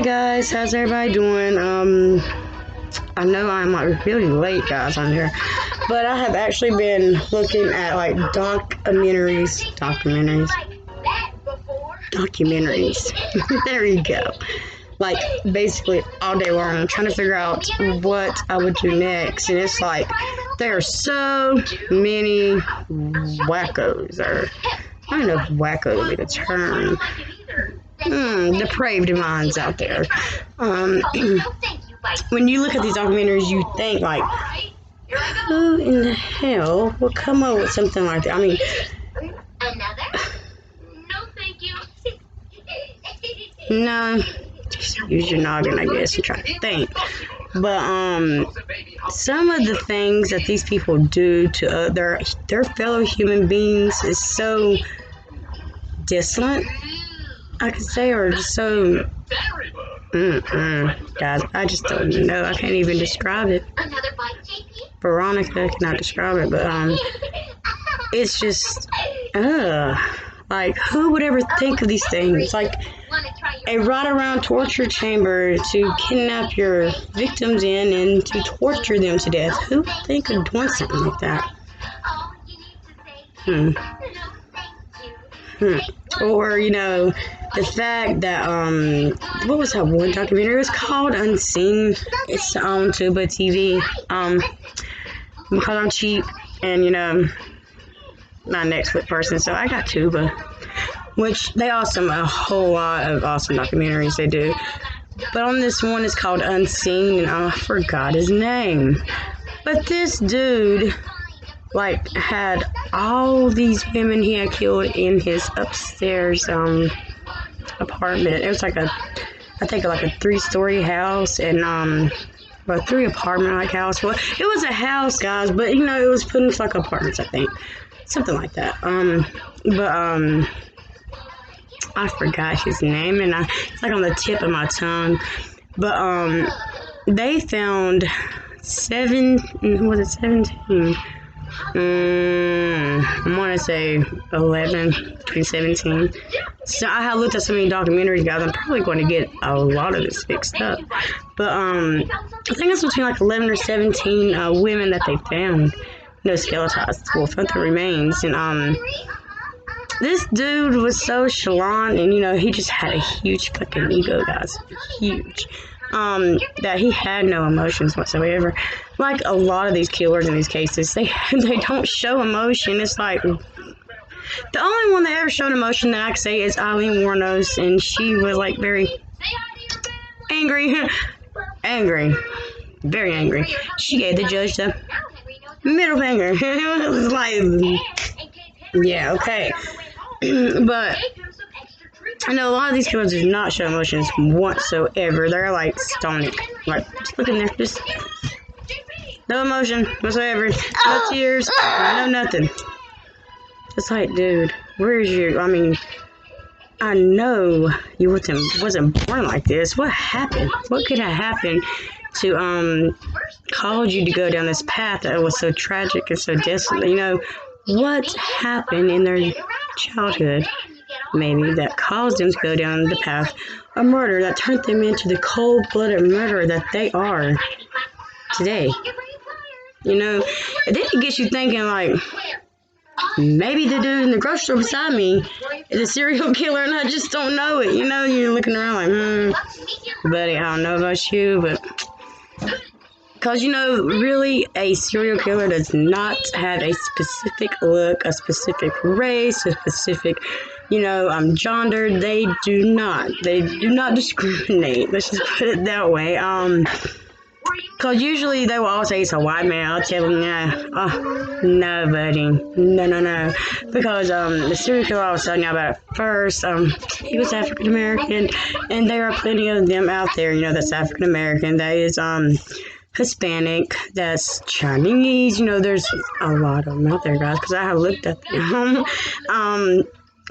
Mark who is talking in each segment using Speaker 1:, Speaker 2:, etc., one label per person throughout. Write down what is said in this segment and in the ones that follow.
Speaker 1: guys, how's everybody doing? I know I'm like really late, guys, on here, but I have actually been looking at like documentaries. There you go. Like basically all day long, I'm trying to figure out what I would do next, and it's like there are so many wackos, or I don't know if wacko would be the term. Depraved minds out there. When you look at these documentaries, you think like, who in the hell would come up with something like that? I mean, no, just use your noggin, I guess, and try to think. But some of the things that these people do to their fellow human beings is so distant, I could say, or just so. Guys, I just don't know. I can't even describe it. Veronica cannot describe it, but it's just like who would ever think of these things? Like a ride around torture chamber to kidnap your victims in and to torture them to death. Who would think of doing something like that? Or, you know, the fact that, what was that one documentary? It was called Unseen. It's on Tuba TV. Because I'm cheap and, you know, not a Netflix person, so I got Tuba. Which they awesome, a whole lot of awesome documentaries they do. But on this one, it's called Unseen, and I forgot his name. But this dude, like, had all these women he had killed in his upstairs apartment. It was like I think like a 3-story house, and a 3 apartment like house. Well, it was a house, guys, but you know, it was put into like apartments, I think, something like that. I forgot his name, and it's like on the tip of my tongue. But they found 17? I want to say 11, between 17. So I have looked at so many documentaries, guys. I'm probably going to get a lot of this fixed up. But I think it's between like 11 or 17 women that they found. No skeletons. Well, found the remains. And this dude was so chalant, and you know, he just had a huge fucking ego, guys. Huge. That he had no emotions whatsoever. Like a lot of these killers in these cases, they don't show emotion. It's like the only one that ever showed emotion that I could say is Eileen Wuornos, and she was like very angry, very angry. She gave the judge the middle finger. It was like, yeah, okay. But I know a lot of these killers do not show emotions whatsoever. They're like stonic. Like, just look in there. Just no emotion whatsoever. No tears. No nothing. It's like, dude, where's your... I mean, I know you wasn't born like this. What happened? What could have happened to cause you to go down this path that was so tragic and so desolate? You know, what happened in their childhood, maybe, that caused them to go down the path of murder, that turned them into the cold-blooded murderer that they are today? You know, and then it gets you thinking, like, maybe the dude in the grocery store beside me is a serial killer and I just don't know it. You know, you're looking around like, buddy, I don't know about you, but... Because, you know, really, a serial killer does not have a specific look, a specific race, a specific, you know, gender. They do not discriminate. Let's just put it that way. Because usually they will always say it's a white man. I'll tell them, no, buddy. No. Because the serial killer I was telling you about at first, he was African American, and there are plenty of them out there, you know, that's African American, that is, Hispanic, that's Chinese, you know, there's a lot of them out there, guys, because I have looked at them.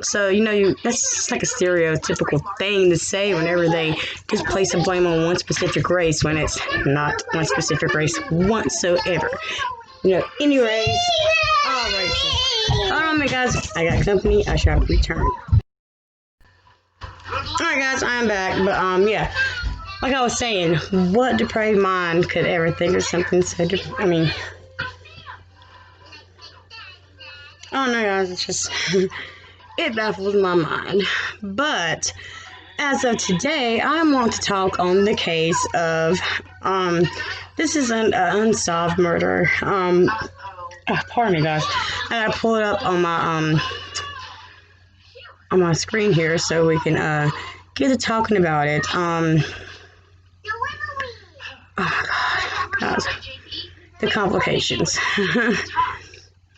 Speaker 1: So, you know, that's just like a stereotypical thing to say whenever they just place a blame on one specific race when it's not one specific race whatsoever. You know, anyways, all races. Hold on a minute, guys. I got company. I shall return. Alright, guys, I'm back. But, yeah. like I was saying, what depraved mind could ever think of something so I mean, I don't know, guys. It's just, it baffles my mind. But as of today, I want to talk on the case of, this is an unsolved murder. Pardon me, guys. I gotta pull it up on my screen here so we can get to talking about it. Oh my God, guys, the complications.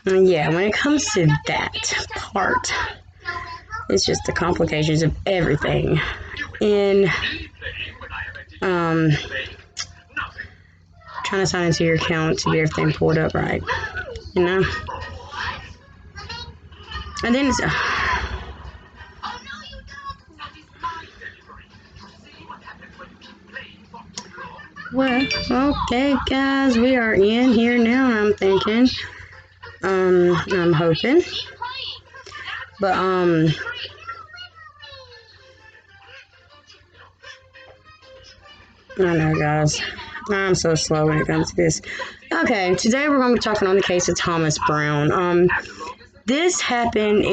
Speaker 1: Yeah, when it comes to that part, it's just the complications of everything. In trying to sign into your account to get everything pulled up right, you know. And then it's well, okay, guys, we are in here now. I'm thinking, I'm hoping, but I know, guys, I'm so slow when it comes to this. Okay, today we're going to be talking on the case of Thomas Brown. This happened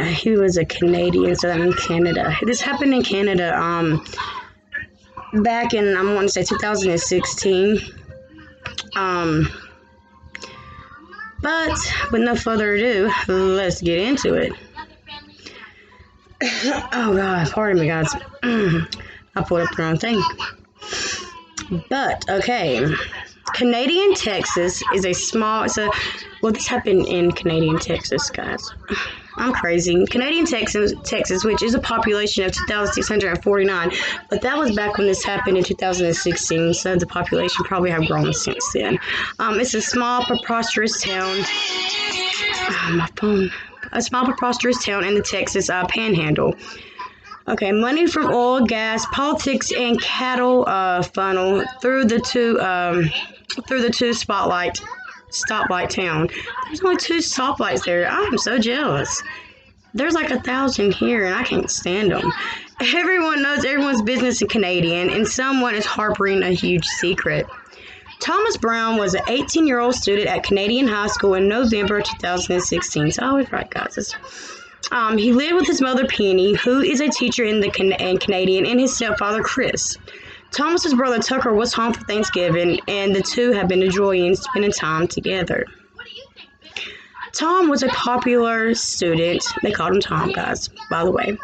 Speaker 1: he was a Canadian, so in Canada. This happened in Canada, back in, I want to say 2016. But with no further ado, let's get into it. Oh God, pardon me, guys. I pulled up the wrong thing. But okay, Canadian Texas is well, this happened in Canadian Texas, guys. I'm crazy. Canadian Texas, which is a population of 2,649, but that was back when this happened in 2016, so the population probably have grown since then. It's a small, preposterous town. My phone. A small, preposterous town in the Texas Panhandle. Okay, money from oil, gas, politics, and cattle funnel through the two stoplight town. There's only 2 stoplights there. I am so jealous. There's like 1,000 here, and I can't stand them. Everyone knows everyone's business in Canadian, and someone is harboring a huge secret. Thomas Brown was an 18-year-old student at Canadian High School in November 2016. So I was right, guys. He lived with his mother, Penny, who is a teacher in Canadian, and his stepfather, Chris. Thomas's brother, Tucker, was home for Thanksgiving, and the two have been enjoying spending time together. Tom was a popular student. They called him Tom, guys, by the way.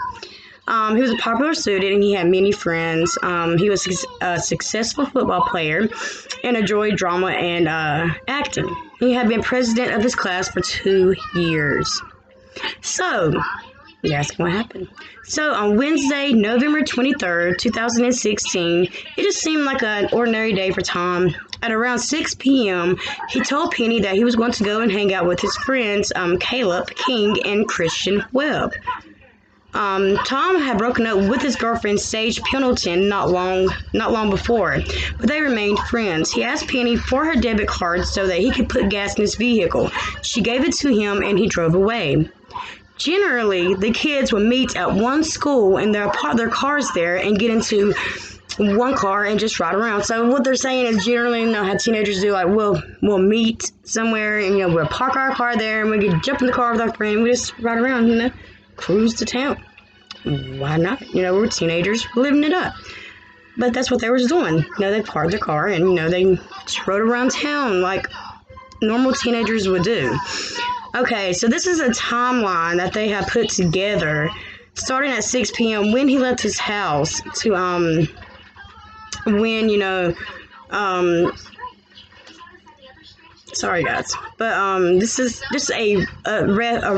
Speaker 1: He was a popular student, and he had many friends. He was a successful football player and enjoyed drama and acting. He had been president of his class for 2 years. So, that's what happened. So, on Wednesday, November 23rd, 2016, it just seemed like an ordinary day for Tom. At around 6 p.m., he told Penny that he was going to go and hang out with his friends, Caleb King and Christian Webb. Tom had broken up with his girlfriend, Sage Pendleton, not long before, but they remained friends. He asked Penny for her debit card so that he could put gas in his vehicle. She gave it to him, and he drove away. Generally, the kids would meet at one school and they'll park their cars there and get into one car and just ride around. So what they're saying is generally, you know, how teenagers do, like we'll meet somewhere and, you know, we'll park our car there and we can jump in the car with our friend and we just ride around, you know, cruise to town. Why not? You know, we're teenagers living it up. But that's what they were doing. You know, they parked their car and, you know, they just rode around town like normal teenagers would do. Okay, so this is a timeline that they have put together starting at 6 p.m. when he left his house to, when, you know, sorry guys, but, this is just a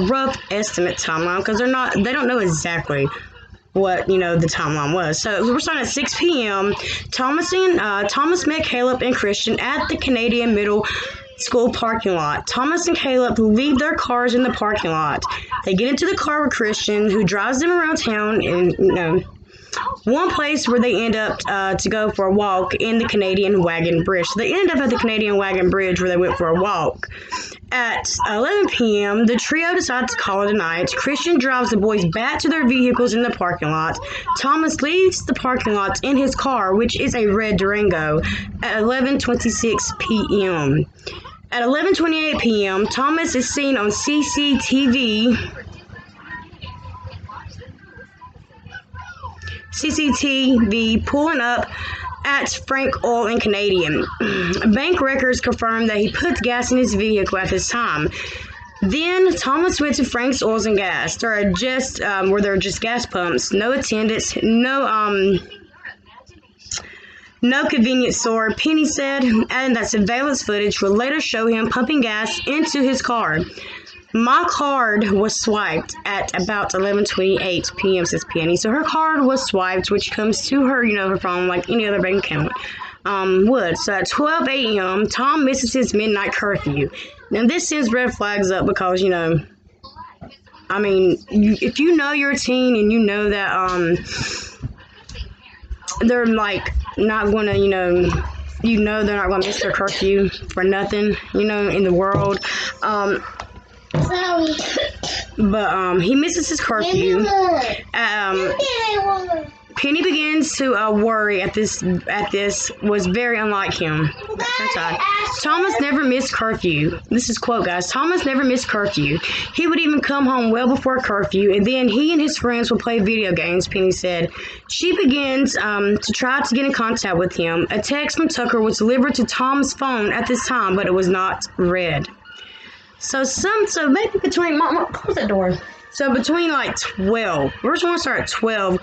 Speaker 1: rough estimate timeline because they don't know exactly what, you know, the timeline was. So we're starting at 6 p.m. Thomas met Caleb and Christian at the Canadian Middle School parking lot. Thomas and Caleb leave their cars in the parking lot. They get into the car with Christian, who drives them around town and, you know, one place where they end up to go for a walk in the Canadian Wagon Bridge. So they ended up at the Canadian Wagon Bridge where they went for a walk. At 11 p.m., the trio decides to call it a night. Christian drives the boys back to their vehicles in the parking lot. Thomas leaves the parking lot in his car, which is a red Durango, at 11:26 p.m. At 11:28 p.m., Thomas is seen on CCTV pulling up at Frank Oil and Canadian. Bank records confirm that he put gas in his vehicle at this time. Then Thomas went to Frank's Oils and Gas. There are just where there are just gas pumps, no attendants, no convenience store, Penny said, and that surveillance footage will later show him pumping gas into his car. My card was swiped at about 11:28 p.m., says Penny. So her card was swiped, which comes to her, her phone like any other bank account would. So at 12 a.m., Tom misses his midnight curfew. Now this sends red flags up because, if you know you're a teen and you know that they're like not going to, they're not going to miss their curfew for nothing, in the world. But he misses his curfew. Penny begins to worry at this was very unlike him. Thomas never missed curfew. This is quote, guys. Thomas never missed curfew. He would even come home well before curfew, and then he and his friends would play video games, Penny said. She begins to try to get in contact with him. A text from Tucker was delivered to Tom's phone at this time, but it was not read. So maybe between, Mom, close that door. So between like 12, we're just going to start at 12,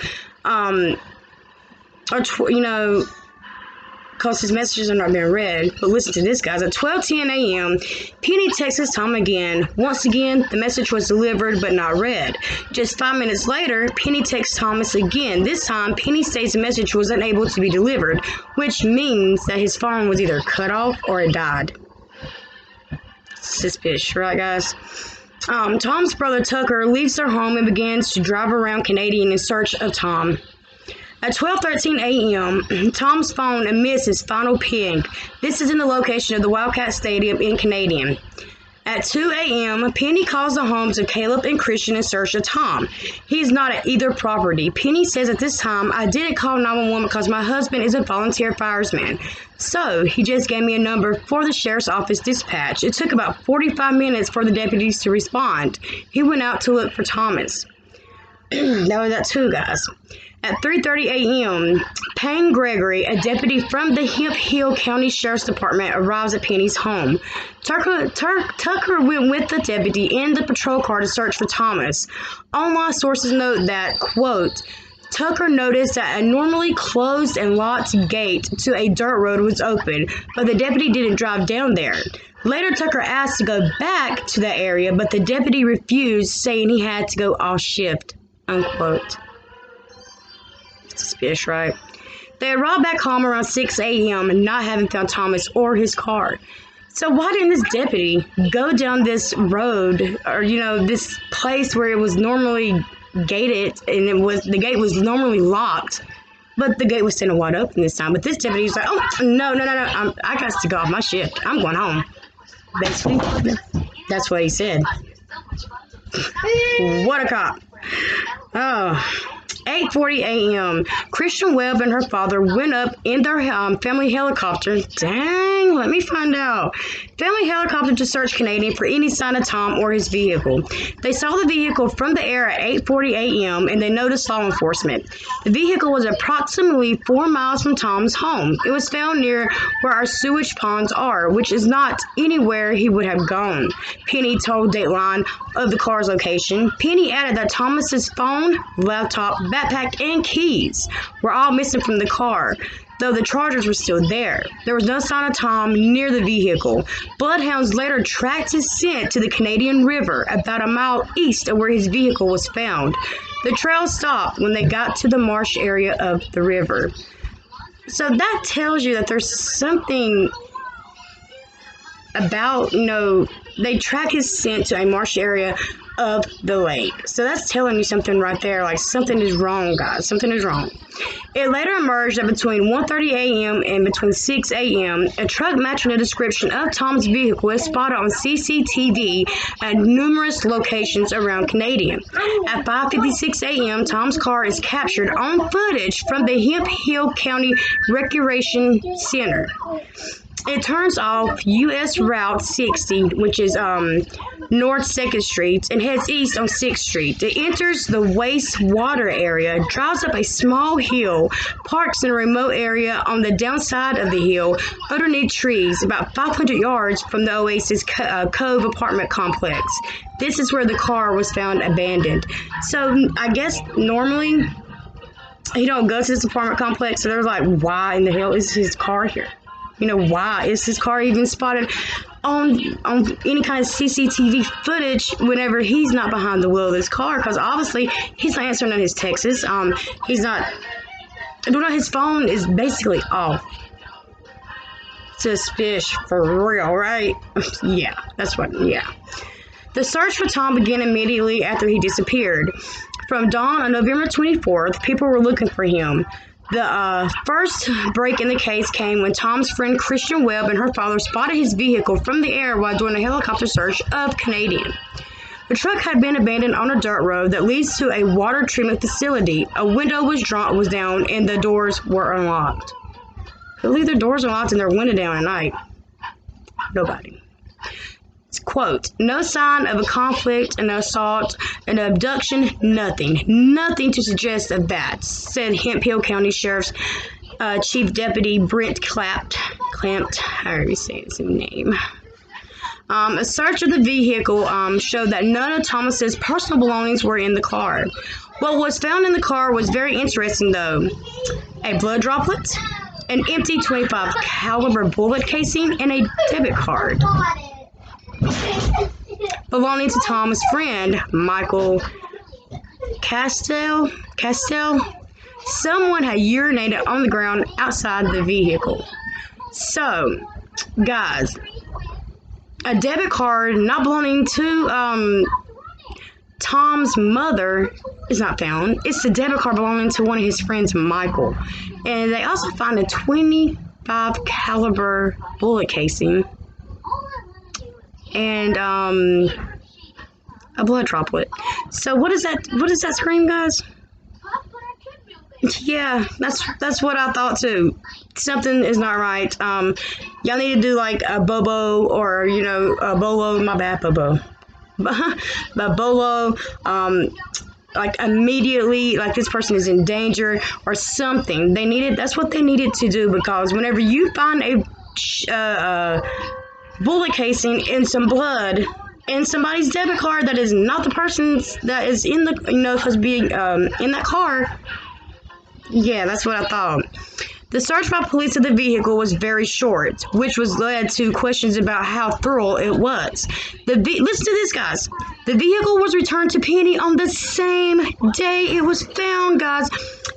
Speaker 1: because his messages are not being read. But listen to this, guys. At 12:10 a.m., Penny texts Tom again. Once again, the message was delivered but not read. Just 5 minutes later, Penny texts Thomas again. This time, Penny states the message was unable to be delivered, which means that his phone was either cut off or it died. Suspicious, right, guys? Tom's brother Tucker leaves their home and begins to drive around Canadian in search of Tom. At 12:13 a.m., Tom's phone emits his final ping. This is in the location of the Wildcat Stadium in Canadian. At 2 a.m., Penny calls the homes of Caleb and Christian in search of Tom. He's not at either property. Penny says at this time, I didn't call 911 because my husband is a volunteer fireman. So, he just gave me a number for the sheriff's office dispatch. It took about 45 minutes for the deputies to respond. He went out to look for Thomas. That was at 2, guys. At 3:30 a.m., Payne Gregory, a deputy from the Hemphill County Sheriff's Department, arrives at Penny's home. Tucker went with the deputy in the patrol car to search for Thomas. Online sources note that, quote, Tucker noticed that a normally closed and locked gate to a dirt road was open, but the deputy didn't drive down there. Later, Tucker asked to go back to that area, but the deputy refused, saying he had to go off shift, unquote. Suspicious, right? They arrived back home around 6 a.m. not having found Thomas or his car. So why didn't this deputy go down this road or, this place where it was normally gated and the gate was normally locked, but the gate was standing wide open this time? But this deputy was like, oh, no, I got to go off my shift. I'm going home. Basically, that's what he said. What a cop. Oh. 8:40 a.m. Christian Webb and her father went up in their family helicopter. Dang, let me find out. Family helicopter to search Canadian for any sign of Tom or his vehicle. They saw the vehicle from the air at 8:40 a.m. and they noticed law enforcement. The vehicle was approximately 4 miles from Tom's home. It was found near where our sewage ponds are, which is not anywhere he would have gone. Penny told Dateline of the car's location. Penny added that Thomas's phone, laptop, backpack, and keys were all missing from the car, though the chargers were still there. There was no sign of Tom near the vehicle. Bloodhounds later tracked his scent to the Canadian River, about a mile east of where his vehicle was found. The trail stopped when they got to the marsh area of the river. So that tells you that there's something about, they track his scent to a marsh area of the lake. So that's telling you something right there. Like, something is wrong, guys. Something is wrong. It later emerged that between 1:30 a.m. and between 6 a.m., a truck matching the description of Tom's vehicle was spotted on CCTV at numerous locations around Canadian. At 5:56 a.m., Tom's car is captured on footage from the Hemphill County Recreation Center. It turns off U.S. Route 60, which is North 2nd Street, and heads east on 6th Street. It enters the wastewater area, drives up a small hill, parks in a remote area on the downside of the hill, underneath trees, about 500 yards from the Oasis Cove apartment complex. This is where the car was found abandoned. So I guess normally he don't go to this apartment complex, so they're like, why in the hell is his car here? You know, why is his car even spotted on any kind of CCTV footage whenever he's not behind the wheel of this car? Because obviously he's not answering on his texts. He's not. His phone is basically off. Suspicious for real, right? Yeah, that's what. Yeah. The search for Tom began immediately after he disappeared. From dawn on November 24th, people were looking for him. The first break in the case came when Tom's friend Christian Webb and her father spotted his vehicle from the air while doing a helicopter search of Canadian. The truck had been abandoned on a dirt road that leads to a water treatment facility. A window was down and the doors were unlocked. Who leave their doors unlocked and their window down at night? Nobody. Quote, no sign of a conflict, an assault, an abduction, nothing. Nothing to suggest of that, said Hemphill County Sheriff's Chief Deputy Brent Clamped, however you say his name. A search of the vehicle showed that none of Thomas's personal belongings were in the car. What was found in the car was very interesting, though. A blood droplet, an empty .25 caliber bullet casing, and a debit card belonging to Tom's friend, Michael Castell. Someone had urinated on the ground outside the vehicle. So, guys, a debit card not belonging to Tom's mother is not found. It's the debit card belonging to one of his friends, Michael. And they also find a .25 caliber bullet casing and a blood droplet. So what is that scream, guys? Yeah, that's what I thought too. Something is not right. Y'all need to do like a Bobo or a Bolo. My bad, Bobo. But Bolo, like immediately, like this person is in danger or something. That's what they needed to do, because whenever you find a bullet casing and some blood in somebody's debit card that is not the person's that is in the supposed to be in that car. Yeah, that's what I thought. The search by police of the vehicle was very short, which was led to questions about how thorough it was. Listen to this, guys. The vehicle was returned to Penny on the same day it was found, guys.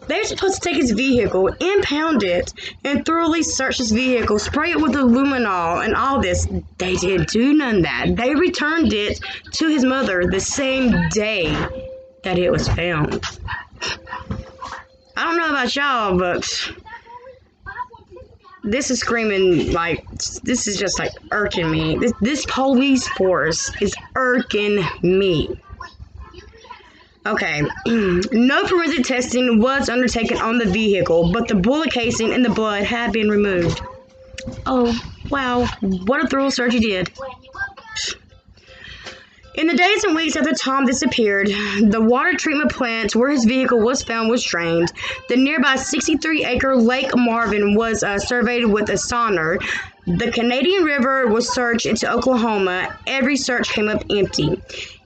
Speaker 1: They were supposed to take his vehicle, impound it, and thoroughly search his vehicle, spray it with luminol and all this. They didn't do none of that. They returned it to his mother the same day that it was found. I don't know about y'all, but this is screaming, like, this is just like irking me. This police force is irking me. Okay, no forensic testing was undertaken on the vehicle, but the bullet casing and the blood had been removed. Oh, wow, what a thorough search he did. In the days and weeks after Tom disappeared, the water treatment plant where his vehicle was found was drained. The nearby 63-acre Lake Marvin was surveyed with a sonar. The Canadian River was searched into Oklahoma. Every search came up empty.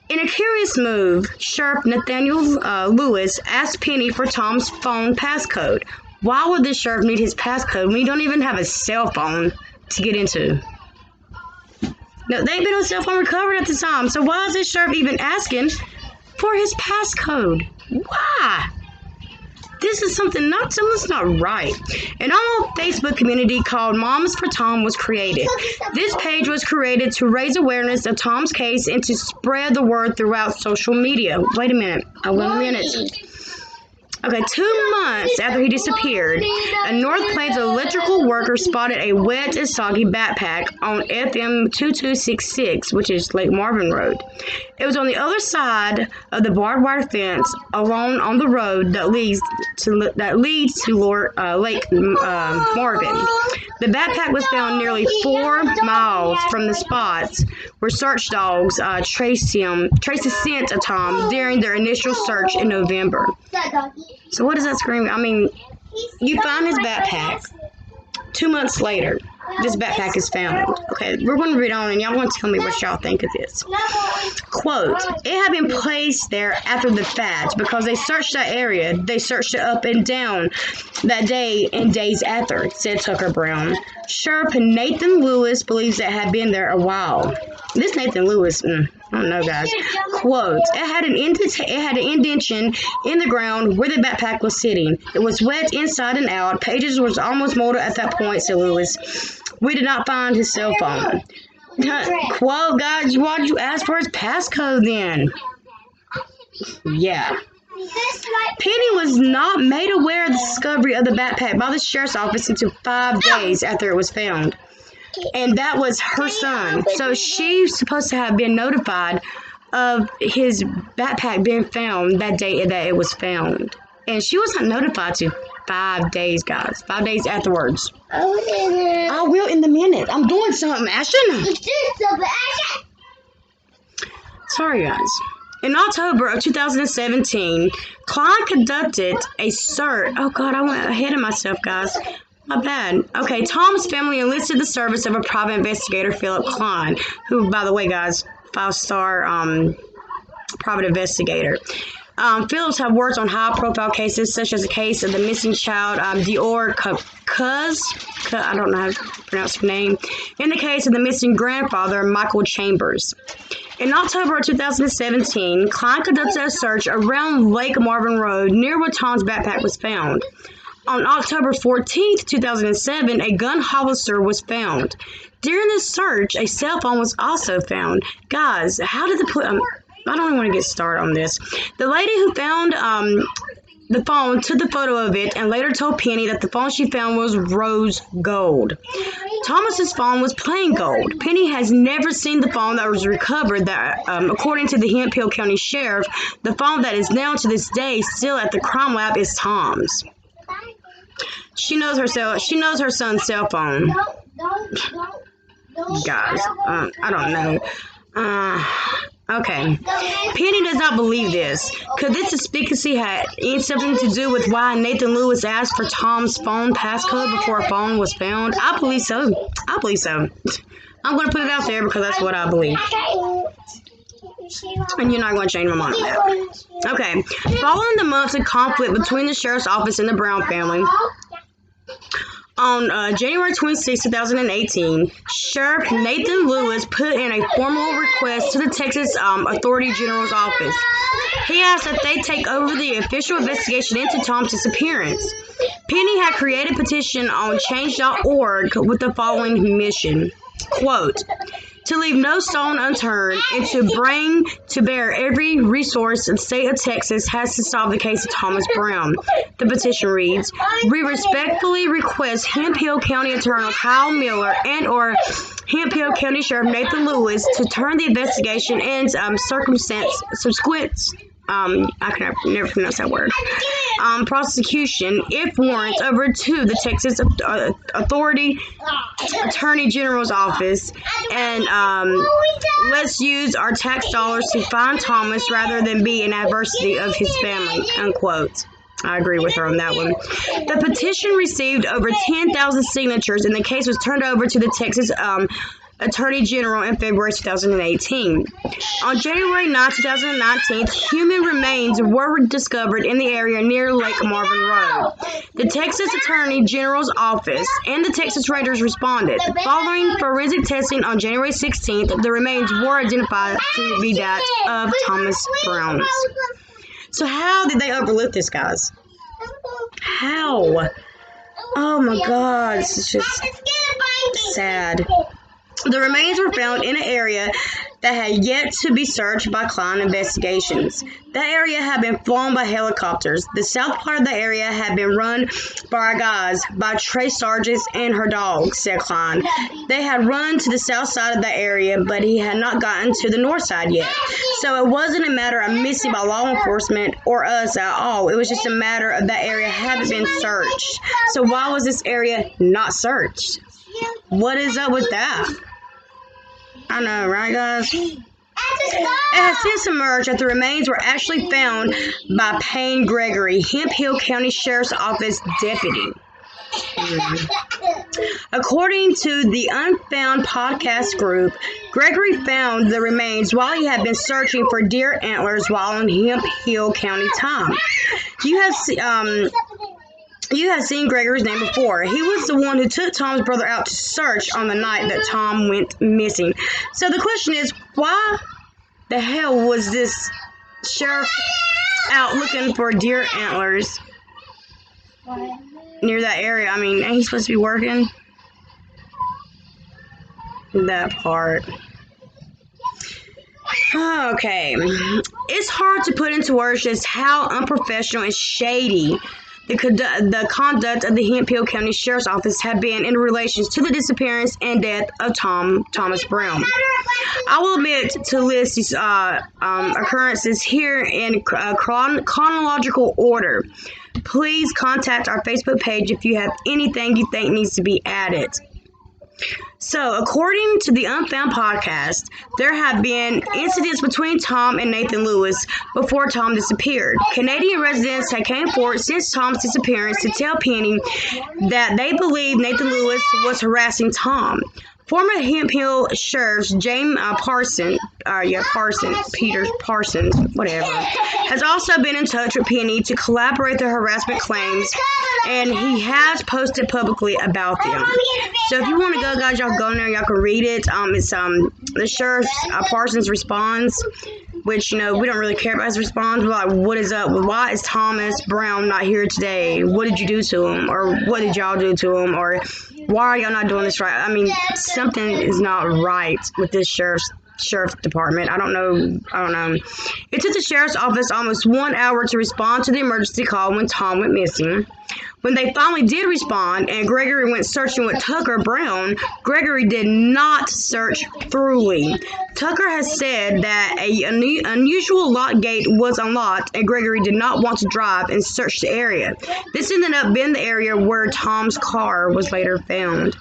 Speaker 1: In a curious move, Sheriff Nathaniel Lewis asked Penny for Tom's phone passcode. Why would this sheriff need his passcode when you don't even have a cell phone to get into? No, they ain't been on cell phone recovered at the time, so why is this sheriff even asking for his passcode? Why? this is something's not right. An online Facebook community called Moms for Tom was created. This page was created to raise awareness of Tom's case and to spread the word throughout social media. Wait a minute. Okay, 2 months after he disappeared, a North Plains electrical worker spotted a wet and soggy backpack on FM 2266, which is Lake Marvin Road. It was on the other side of the barbed wire fence, along on the road that leads to Lake Marvin. The backpack was found nearly 4 miles from the spots where search dogs traced the scent of Tom during their initial search in November. So what does that scream? I mean, you find his backpack. 2 months later, this backpack is found. Okay, we're going to read on, and y'all want to tell me what y'all think of this. Quote, it had been placed there after the fact because they searched that area. They searched it up and down that day and days after, said Tucker Brown. Sheriff Nathan Lewis believes it had been there a while. This Nathan Lewis, I don't know, guys. Quote, it had an indentation in the ground where the backpack was sitting. It was wet inside and out. Pages was almost molded at that point, said Lewis. We did not find his cell phone. Quote, guys, why'd you ask for his passcode then? Yeah. Penny was not made aware of the discovery of the backpack by the sheriff's office until 5 days after it was found. And that was her son. So she's supposed to have been notified of his backpack being found that day that it was found. And she wasn't notified to 5 days, guys. 5 days afterwards. I will in a minute. I'm doing something, Ashton. Sorry, guys. In October of 2017, Klein conducted a search. Oh, God, I went ahead of myself, guys. My bad. Okay, Tom's family enlisted the service of a private investigator, Philip Klein, who, by the way, guys, 5-star private investigator. Phillips had worked on high-profile cases, such as the case of the missing child, Dior Cuz, I don't know how to pronounce her name, and the case of the missing grandfather, Michael Chambers. In October of 2017, Klein conducted a search around Lake Marvin Road, near where Tom's backpack was found. On October 14th, 2007, a gun holster was found. During this search, a cell phone was also found. Guys, how did I don't even want to get started on this. The lady who found the phone took the photo of it and later told Penny that the phone she found was rose gold. Thomas's phone was plain gold. Penny has never seen the phone that was recovered. That, according to the Hemphill County Sheriff, the phone that is now to this day still at the crime lab is Tom's. She knows her son's cell phone. Guys, I don't know. Okay. Penny does not believe this. Could this suspicion have something to do with why Nathan Lewis asked for Tom's phone passcode before a phone was found? I believe so. I'm going to put it out there because that's what I believe. And you're not going to change my mind on that. Okay. Following the months of conflict between the sheriff's office and the Brown family, on January 26, 2018, Sheriff Nathan Lewis put in a formal request to the Texas Attorney General's office. He asked that they take over the official investigation into Tom's disappearance. Penny had created a petition on change.org with the following mission, quote, to leave no stone unturned and to bring to bear every resource the state of Texas has to solve the case of Thomas Brown. The petition reads, we respectfully request Hemphill County Attorney Kyle Miller and or Hemphill County Sheriff Nathan Lewis to turn the investigation and subsequent I can never pronounce that word. Prosecution, if warrants, over to the Texas Attorney General's office, and let's use our tax dollars to find Thomas rather than be an adversity of his family, unquote. I agree with her on that one. The petition received over 10,000 signatures, and the case was turned over to the Texas Attorney General in February 2018. On January 9, 2019, human remains were discovered in the area near Lake Marvin Road. The Texas Attorney General's office and the Texas Rangers responded. Following forensic testing on January 16th, the remains were identified to be that of Thomas Brown. So how did they overlook this, guys? How? Oh my God, this is just sad. The remains were found in an area that had yet to be searched by Klein investigations. That area had been flown by helicopters. The south part of the area had been run by our guys, by Trey Sargent and her dog, said Klein. They had run to the south side of the area, but he had not gotten to the north side yet. So it wasn't a matter of missing by law enforcement or us at all. It was just a matter of that area having been searched. So why was this area not searched? What is up with that? I know, right, guys? It has since emerged that the remains were actually found by Payne Gregory, Hemphill County Sheriff's Office deputy. According to the Unfound podcast group, Gregory found the remains while he had been searching for deer antlers while in Hemphill County time. You have seen Gregory's name before. He was the one who took Tom's brother out to search on the night that Tom went missing. So the question is, why the hell was this sheriff out looking for deer antlers near that area? I mean, ain't he supposed to be working? That part. Okay. It's hard to put into words just how unprofessional and shady the conduct of the Hemphill County Sheriff's Office had been in relation to the disappearance and death of Thomas Brown. I will admit to list these occurrences here in chronological order. Please contact our Facebook page if you have anything you think needs to be added. So, according to the Unfound podcast, there have been incidents between Tom and Nathan Lewis before Tom disappeared. Canadian residents had came forward since Tom's disappearance to tell Penny that they believe Nathan Lewis was harassing Tom. Former Hemphill Sheriff James Parsons, whatever, has also been in touch with Penny to collaborate the harassment claims, and he has posted publicly about them. So if you want to go, guys, y'all go in there, y'all can read it. It's the Sheriff Parsons responds, which, we don't really care about his response. We're like, what is up? Why is Thomas Brown not here today? What did you do to him? Or what did y'all do to him? Or why are y'all not doing this right? I mean, something is not right with this sheriff's department. I don't know. It took the sheriff's office almost 1 hour to respond to the emergency call when Tom went missing. When they finally did respond and Gregory went searching with Tucker Brown, Gregory did not search thoroughly. Tucker has said that an unusual lock gate was unlocked and Gregory did not want to drive and search the area. This ended up being the area where Tom's car was later found.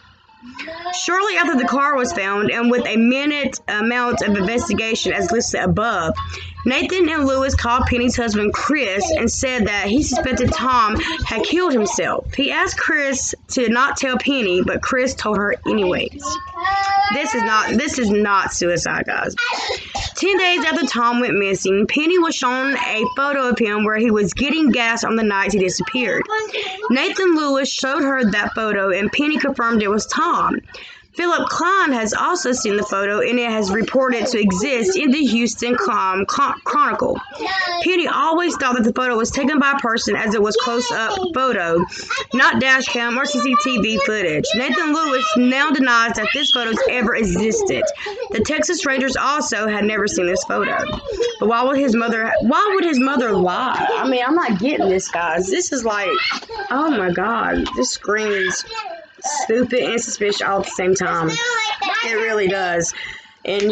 Speaker 1: Shortly after the car was found, and with a minute amount of investigation as listed above, Nathan and Lewis called Penny's husband Chris and said that he suspected Tom had killed himself. He asked Chris to not tell Penny, but Chris told her anyways. This is not suicide, guys. 10 days after Tom went missing, Penny was shown a photo of him where he was getting gas on the night he disappeared. Nathan Lewis showed her that photo, and Penny confirmed it was Tom. Philip Klein has also seen the photo, and it has reported to exist in the Houston Chronicle. Penny always thought that the photo was taken by a person as it was close-up photo, not dash cam or CCTV footage. Nathan Lewis now denies that this photo ever existed. The Texas Rangers also had never seen this photo. But why would his mother lie? I mean, I'm not getting this, guys. This is like, oh my God, this screams stupid and suspicious all at the same time. It really does. And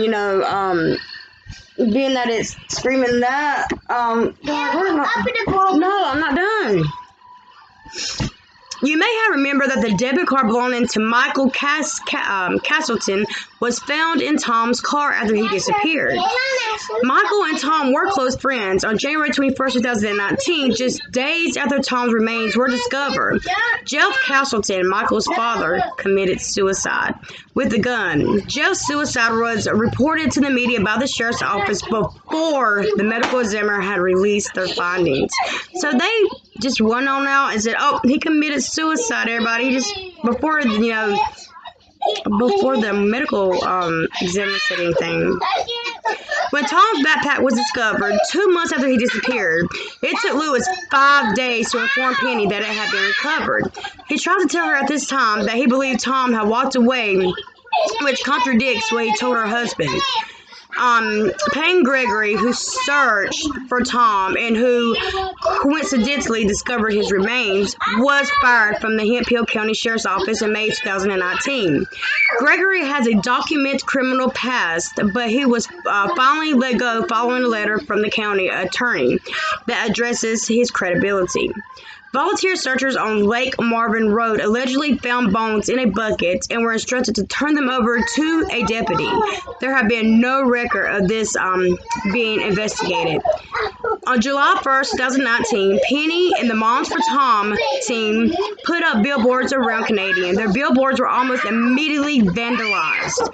Speaker 1: being that it's screaming that, no, I'm not done. You may have remembered that the debit card belonging to Michael Castleton was found in Tom's car after he disappeared. Michael and Tom were close friends. On January 21st, 2019, just days after Tom's remains were discovered, Jeff Castleton, Michael's father, committed suicide with a gun. Jeff's suicide was reported to the media by the sheriff's office before the medical examiner had released their findings. So they just went on out and said, oh, he committed suicide, everybody. Just before the medical examiner said anything. When Tom's backpack was discovered 2 months after he disappeared, it took Lewis 5 days to inform Penny that it had been recovered. He tried to tell her at this time that he believed Tom had walked away, which contradicts what he told her husband. Payne Gregory, who searched for Tom and who coincidentally discovered his remains, was fired from the Hemphill County Sheriff's Office in May 2019. Gregory has a documented criminal past, but he was finally let go following a letter from the county attorney that addresses his credibility. Volunteer searchers on Lake Marvin Road allegedly found bones in a bucket and were instructed to turn them over to a deputy. There have been no record of this being investigated. On July 1st, 2019, Penny and the Moms for Tom team put up billboards around Canadian. Their billboards were almost immediately vandalized.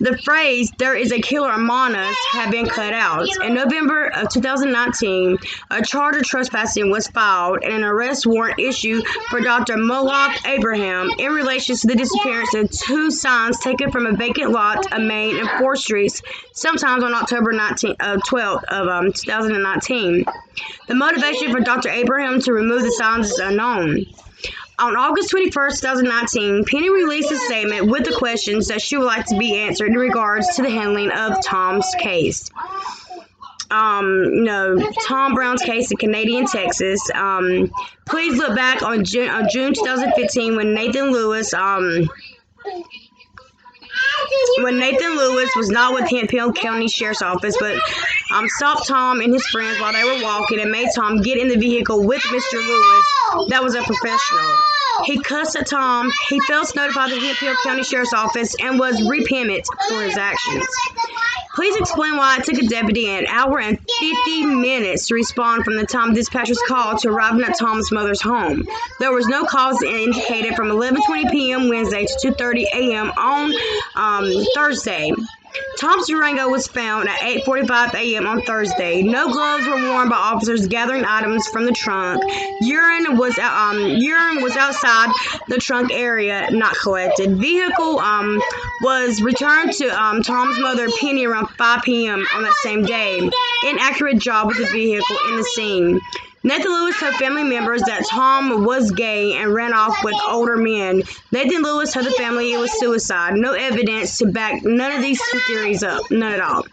Speaker 1: The phrase, "There is a killer among us," had been cut out. In November of 2019, a charge of trespassing was filed and an arrest warrant issued for Dr. Moloch Abraham in relation to the disappearance of 2 signs taken from a vacant lot of Main and 4th Streets, sometimes on October 12th of 2019. The motivation for Dr. Abraham to remove the signs is unknown. On August 21st, 2019, Penny released a statement with the questions that she would like to be answered in regards to the handling of Tom's case. Tom Brown's case in Canadian, Texas. Please look back on June 2015 when Nathan Lewis was not with Hemphill County Sheriff's Office, but stopped Tom and his friends while they were walking and made Tom get in the vehicle with Mr. Lewis. That was a professional. He cussed at Tom. He failed to notify the Hemphill County Sheriff's Office and was reprimanded for his actions. Please explain why it took a deputy an hour and 50 minutes to respond from the time dispatcher's call to arriving at Tom's mother's home. There was no cause indicated from 11:20 p.m. Wednesday to 2:30 a.m. on Thursday. Tom's Durango was found at 8:45 a.m. on Thursday. No gloves were worn by officers gathering items from the trunk. Urine was outside the trunk area, not collected. Vehicle was returned to Tom's mother, Penny, around 5 p.m. on that same day. Inaccurate job with the vehicle in the scene. Nathan Lewis told family members that Tom was gay and ran off with older men. Nathan Lewis told the family it was suicide. No evidence to back none of these two theories up. None at all.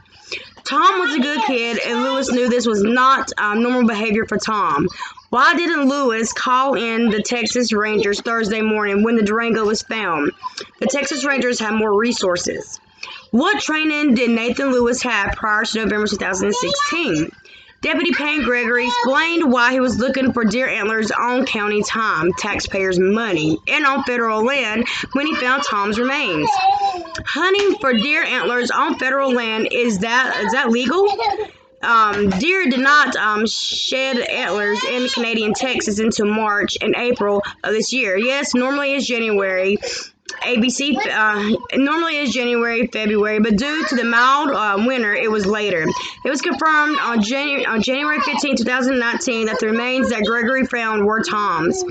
Speaker 1: Tom was a good kid, and Lewis knew this was not normal behavior for Tom. Why didn't Lewis call in the Texas Rangers Thursday morning when the Durango was found? The Texas Rangers have more resources. What training did Nathan Lewis have prior to November 2016? Deputy Payne Gregory explained why he was looking for deer antlers on county time, taxpayers' money, and on federal land when he found Tom's remains. Hunting for deer antlers on federal land, is that legal? Deer did not shed antlers in Canadian Texas until March and April of this year. Yes, normally it's January. Normally is January, February, but due to the mild winter, it was later. It was confirmed on January 15, 2019, that the remains that Gregory found were Tom's.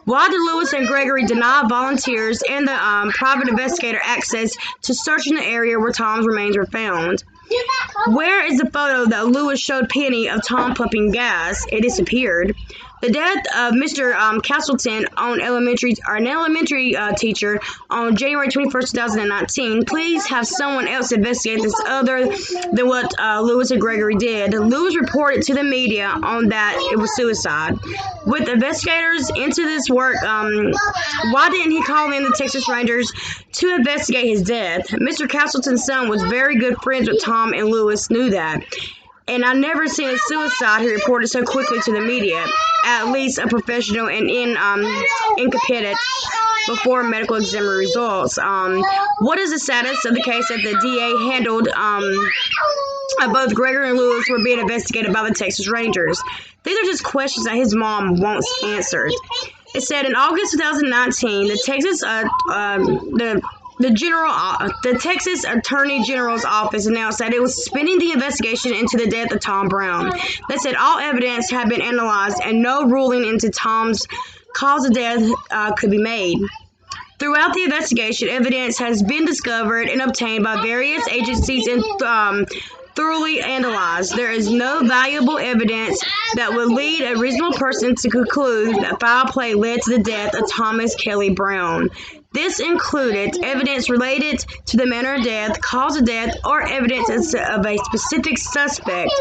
Speaker 1: Why did Lewis and Gregory deny volunteers and the private investigator access to searching the area where Tom's remains were found? Where is the photo that Lewis showed Penny of Tom pumping gas? It disappeared. The death of Mr. Castleton, an elementary teacher, on January 21st, 2019. Please have someone else investigate this other than what Lewis and Gregory did. Lewis reported to the media on that it was suicide. With investigators into this work, why didn't he call in the Texas Rangers to investigate his death? Mr. Castleton's son was very good friends with Tom, and Lewis knew that. And I never seen a suicide he reported so quickly to the media. At least a professional and incompetent before medical examiner results. What is the status of the case that the DA handled? Both Gregory and Lewis were being investigated by the Texas Rangers. These are just questions that his mom wants answered. It said in August 2019, the Texas Attorney General's office announced that it was suspending the investigation into the death of Tom Brown. They said all evidence had been analyzed and no ruling into Tom's cause of death could be made. Throughout the investigation, evidence has been discovered and obtained by various agencies and thoroughly analyzed. There is no valuable evidence that would lead a reasonable person to conclude that foul play led to the death of Thomas Kelly Brown. This included evidence related to the manner of death, cause of death, or evidence of a specific suspect.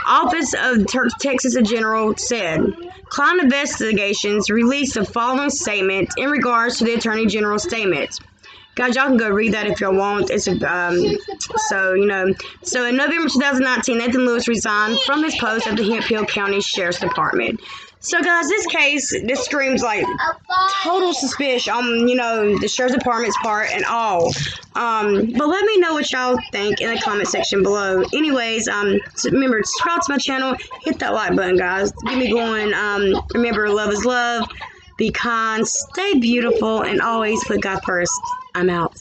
Speaker 1: Office of Texas General said. Clown Investigations released the following statement in regards to the Attorney General's statement. Guys, y'all can go read that if y'all want. It's so in November 2019, Nathan Lewis resigned from his post at the Hemphill County Sheriff's Department. So, guys, this screams like total suspicion on, the Sheriff's Department's part and all. But let me know what y'all think in the comment section below. Anyways, so remember, subscribe to my channel, hit that like button, guys. Get me going. Remember, love is love. Be kind, stay beautiful, and always put God first. I'm out.